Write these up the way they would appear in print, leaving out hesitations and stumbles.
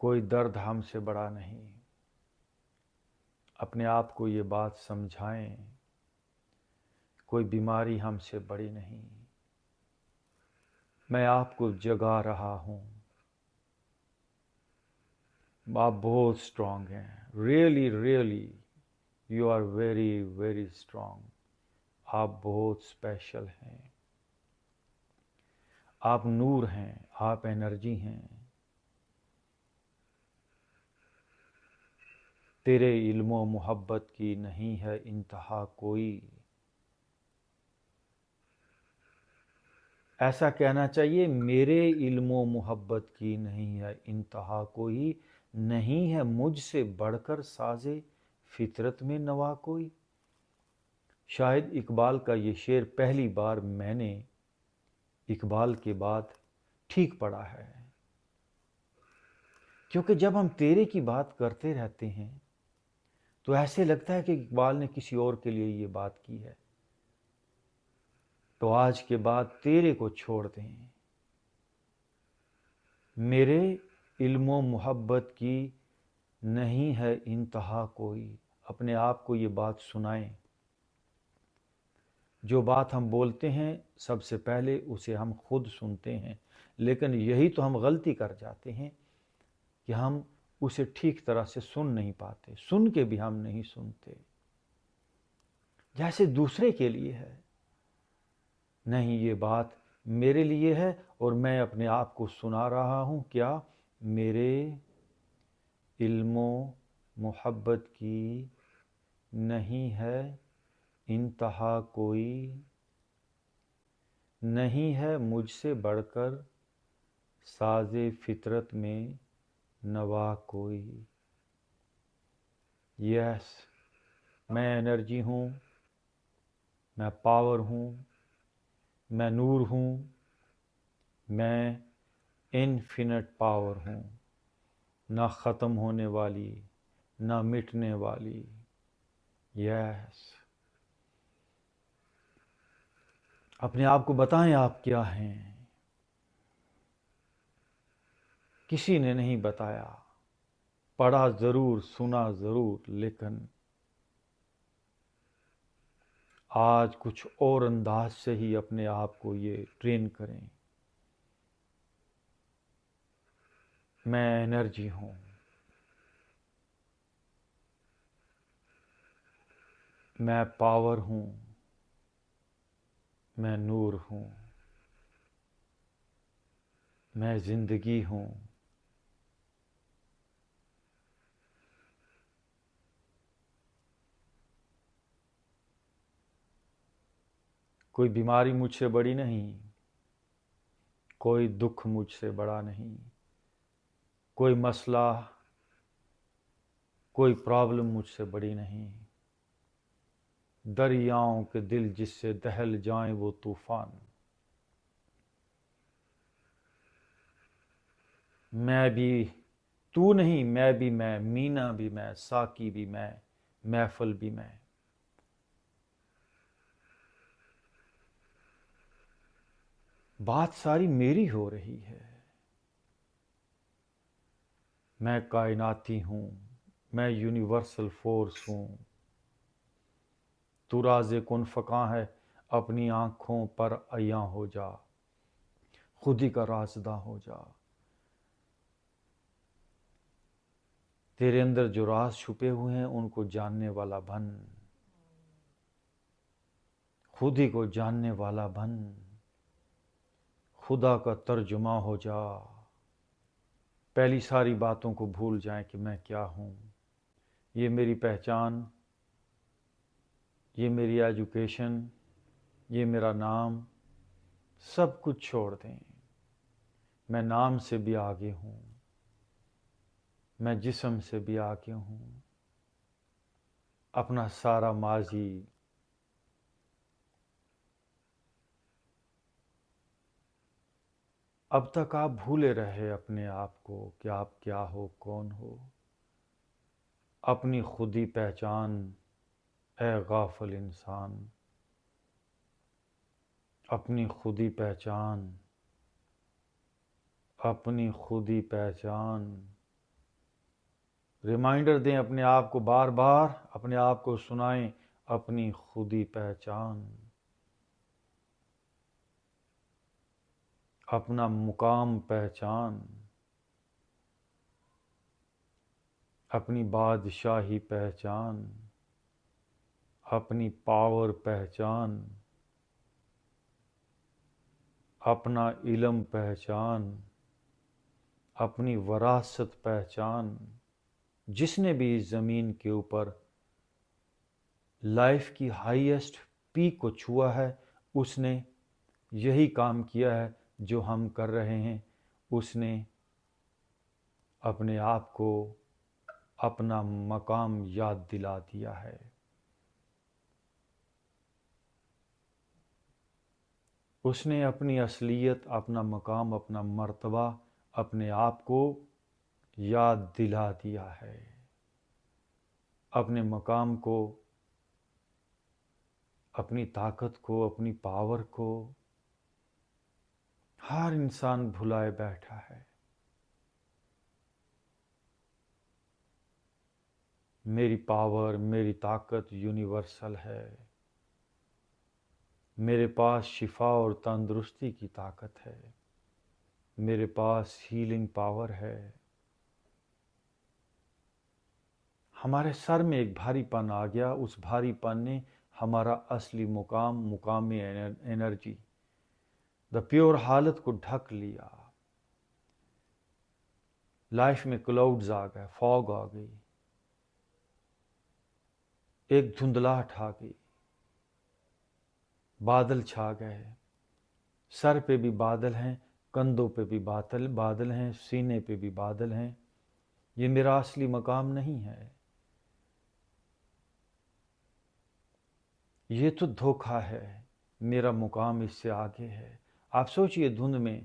کوئی درد ہم سے بڑا نہیں. اپنے آپ کو یہ بات سمجھائیں، کوئی بیماری ہم سے بڑی نہیں. میں آپ کو جگا رہا ہوں. آپ بہت اسٹرانگ ہیں. Really really you are very very strong. آپ بہت اسپیشل ہیں. آپ نور ہیں، آپ انرجی ہیں. تیرے علم و محبت کی نہیں ہے انتہا کوئی. ایسا کہنا چاہیے، میرے علم و محبت کی نہیں ہے انتہا کوئی. نہیں ہے مجھ سے بڑھ کر سازے فطرت میں نوا کوئی. شاید اقبال کا یہ شعر پہلی بار میں نے اقبال کے بعد ٹھیک پڑھا ہے، کیونکہ جب ہم تیرے کی بات کرتے رہتے ہیں تو ایسے لگتا ہے کہ اقبال نے کسی اور کے لیے یہ بات کی ہے. تو آج کے بعد تیرے کو چھوڑ دیں. میرے علم و محبت کی نہیں ہے انتہا کوئی. اپنے آپ کو یہ بات سنائیں. جو بات ہم بولتے ہیں سب سے پہلے اسے ہم خود سنتے ہیں، لیکن یہی تو ہم غلطی کر جاتے ہیں کہ ہم اسے ٹھیک طرح سے سن نہیں پاتے. سن کے بھی ہم نہیں سنتے. جیسے دوسرے کے لیے ہے، نہیں یہ بات میرے لیے ہے اور میں اپنے آپ کو سنا رہا ہوں. کیا میرے علم و محبت کی نہیں ہے انتہا کوئی. نہیں ہے مجھ سے بڑھ کر ساز فطرت میں نوا کوئی. یس، میں انرجی ہوں، میں پاور ہوں، میں نور ہوں، میں انفینٹ پاور ہوں، نہ ختم ہونے والی نہ مٹنے والی. یس. اپنے آپ کو بتائیں آپ کیا ہیں. کسی نے نہیں بتایا. پڑھا ضرور، سنا ضرور، لیکن آج کچھ اور انداز سے ہی اپنے آپ کو یہ ٹرین کریں. میں انرجی ہوں، میں پاور ہوں، میں نور ہوں، میں زندگی ہوں. کوئی بیماری مجھ سے بڑی نہیں، کوئی دکھ مجھ سے بڑا نہیں، کوئی مسئلہ، کوئی پرابلم مجھ سے بڑی نہیں. دریاؤں کے دل جس سے دہل جائیں وہ طوفان. میں بھی تو نہیں، میں بھی میں، مینا بھی میں، ساقی بھی میں، محفل بھی میں. بات ساری میری ہو رہی ہے. میں کائناتی ہوں، میں یونیورسل فورس ہوں. تو راز کن فکاں ہے، اپنی آنکھوں پر عیاں ہو جا، خود ہی کا رازداں ہو جا. تیرے اندر جو راز چھپے ہوئے ہیں ان کو جاننے والا بن، خود ہی کو جاننے والا بن. خدا کا ترجمہ ہو جا. پہلی ساری باتوں کو بھول جائیں کہ میں کیا ہوں. یہ میری پہچان، یہ میری ایجوکیشن، یہ میرا نام، سب کچھ چھوڑ دیں. میں نام سے بھی آگے ہوں، میں جسم سے بھی آگے ہوں. اپنا سارا ماضی، اب تک آپ بھولے رہے اپنے آپ کو کہ آپ کیا ہو، کون ہو. اپنی خودی پہچان اے غافل انسان. اپنی خودی پہچان، اپنی خودی پہچان. ریمائنڈر دیں اپنے آپ کو، بار بار اپنے آپ کو سنائیں اپنی خودی پہچان، اپنا مقام پہچان، اپنی بادشاہی پہچان، اپنی پاور پہچان، اپنا علم پہچان، اپنی وراثت پہچان۔ جس نے بھی اس زمین کے اوپر لائف کی ہائیسٹ پیک کو چھوا ہے، اس نے یہی کام کیا ہے جو ہم کر رہے ہیں۔ اس نے اپنے آپ کو اپنا مقام یاد دلا دیا ہے۔ اس نے اپنی اصلیت، اپنا مقام، اپنا مرتبہ اپنے آپ کو یاد دلا دیا ہے۔ اپنے مقام کو، اپنی طاقت کو، اپنی پاور کو ہر انسان بھلائے بیٹھا ہے۔ میری پاور، میری طاقت یونیورسل ہے۔ میرے پاس شفا اور تندرستی کی طاقت ہے۔ میرے پاس ہیلنگ پاور ہے۔ ہمارے سر میں ایک بھاری پن آ گیا، اس بھاری پن نے ہمارا اصلی مقام انرجی، دا پیور حالت کو ڈھک لیا۔ لائف میں کلاؤڈز آ گئے، فاگ آ گئی، ایک دھندلاہٹ آ گئی، بادل چھا گئے۔ سر پہ بھی بادل ہیں، کندھوں پہ بھی بادل ہیں، سینے پہ بھی بادل ہیں۔ یہ میرا اصلی مقام نہیں ہے، یہ تو دھوکہ ہے، میرا مقام اس سے آگے ہے۔ آپ سوچئے دھند میں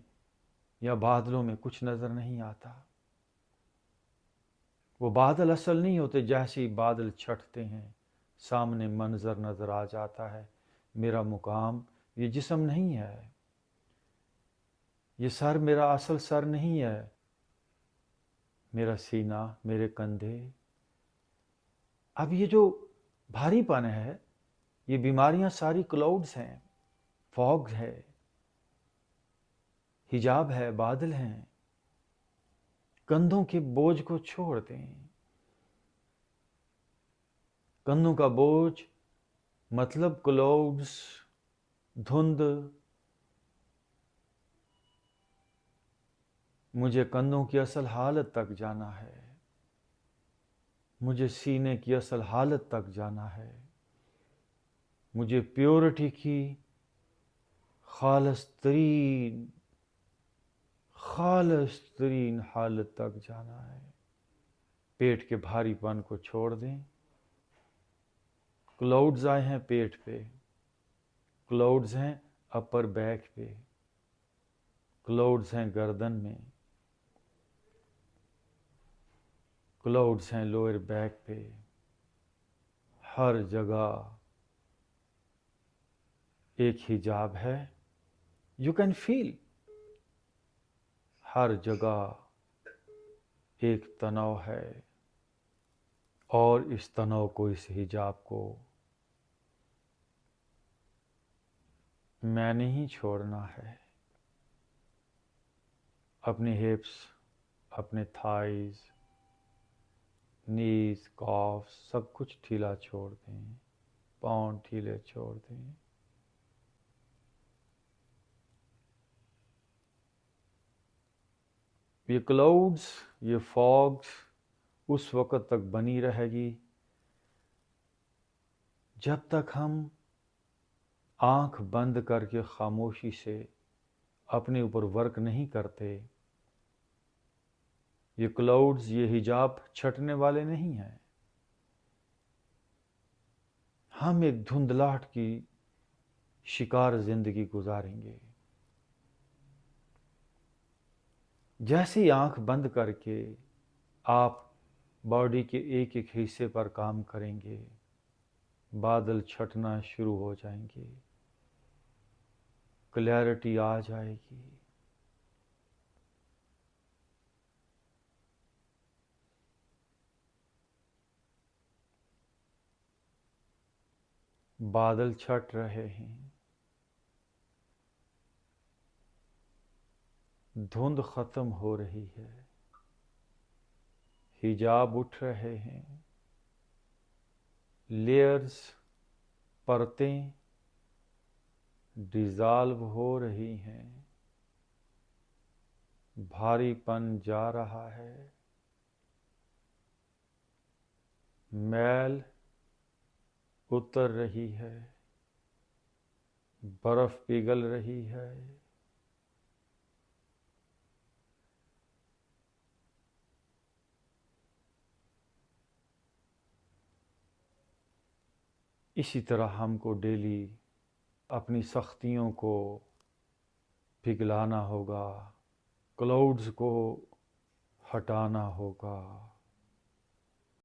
یا بادلوں میں کچھ نظر نہیں آتا، وہ بادل اصل نہیں ہوتے، جیسے ہی بادل چھٹتے ہیں سامنے منظر نظر آ جاتا ہے۔ میرا مقام یہ جسم نہیں ہے، یہ سر میرا اصل سر نہیں ہے، میرا سینہ، میرے کندھے۔ اب یہ جو بھاری پن ہے، یہ بیماریاں ساری کلاؤڈز ہیں، فاگ ہے، حجاب ہے، بادل ہیں۔ کندھوں کے بوجھ کو چھوڑ دیں۔ کندھوں کا بوجھ مطلب کلاؤڈز، دھند۔ مجھے کندھوں کی اصل حالت تک جانا ہے، مجھے سینے کی اصل حالت تک جانا ہے، مجھے پیورٹی کی خالص ترین حالت تک جانا ہے۔ پیٹ کے بھاری پن کو چھوڑ دیں۔ کلاؤڈز آئے ہیں پیٹ پہ، کلاؤڈز ہیں اپر بیک پہ، کلاؤڈز ہیں گردن میں، کلاؤڈز ہیں لوئر بیک پہ۔ ہر جگہ ایک حجاب ہے، یو کین فیل۔ ہر جگہ ایک تناؤ ہے، اور اس تناؤ کو، اس حجاب کو میں نے ہی چھوڑنا ہے۔ اپنے ہپس، اپنے تھائز، نیز، کاف، سب کچھ ڈھیلا چھوڑ دیں، پاؤں ڈھیلے چھوڑ دیں۔ یہ کلاؤڈز، یہ فاگز اس وقت تک بنی رہے گی جب تک ہم آنکھ بند کر کے خاموشی سے اپنے اوپر ورک نہیں کرتے۔ یہ کلاؤڈز، یہ حجاب چھٹنے والے نہیں ہیں۔ ہم ایک دھندلاہٹ کی شکار زندگی گزاریں گے۔ جیسے ہی آنکھ بند کر کے آپ باڈی کے ایک ایک حصے پر کام کریں گے، بادل چھٹنا شروع ہو جائیں گے، کلیئرٹی آ جائے گی۔ بادل چھٹ رہے ہیں، دھند ختم ہو رہی ہے، حجاب اٹھ رہے ہیں، لیئرز پرتیں ڈیزالو ہو رہی ہیں، بھاری پن جا رہا ہے، میل اتر رہی ہے، برف پگھل رہی ہے، اسی طرح ہم کو ڈیلی اپنی سختیوں کو پگھلانا ہوگا، کلاؤڈز کو ہٹانا ہوگا،